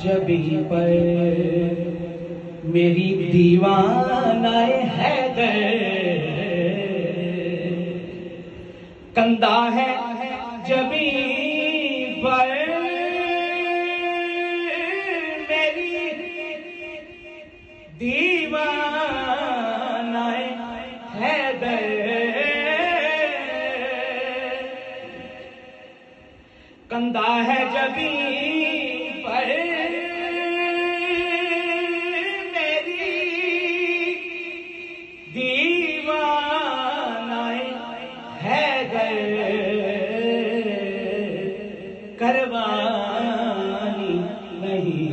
جبیں پر میری دیوانہ حیدر، کندہ ہے جبیں پر میری دیوانہ حیدر، کندہ ہے جبیں پر میری دیوانہ حیدر، کروانی نہیں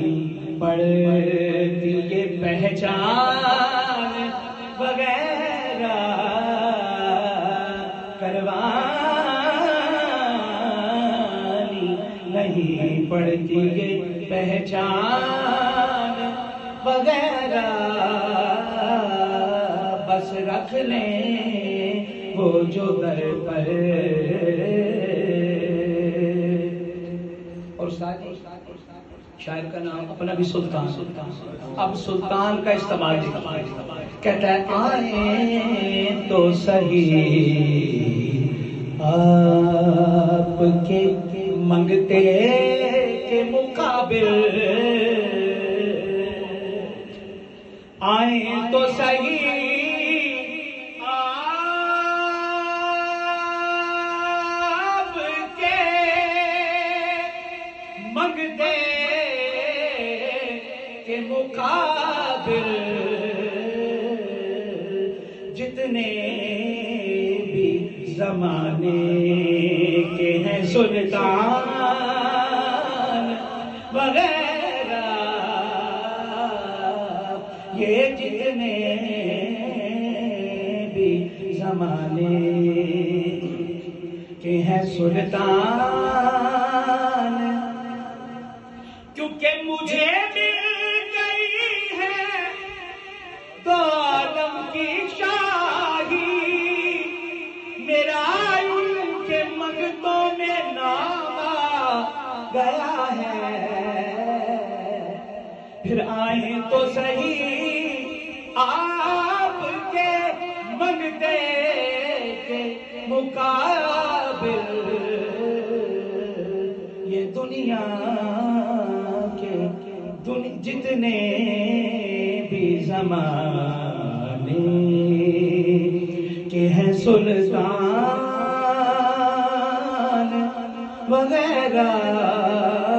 پڑتی یہ پہچان وغیرہ، کروانی نہیں پڑتی یہ پہچان وغیرہ، بس رکھ لیں وہ جو در پر۔ اور شاعر کا نام اپنا بھی سلطان، اب سلطان کا استعمال کہتا ہے آئیں تو صحیح آپ کے منگتے کے مقابل، آئیں تو صحیح آپ کے منگتے کے مقابل، جتنے بھی زمانے کے ہیں سلطان وغیرہ، یہ جتنے بھی زمانے کے ہیں سلطان، کیونکہ مجھے مل گئی ہے دو عالم کی شاہی، میرا ان کے منگتوں میں نام آ گیا ہے، پھر آئیں تو صحیح آپ کے منگتے کے مقابل، یہ دنیا کے جتنے بھی زمانے کے ہیں سلطان وغیرہ،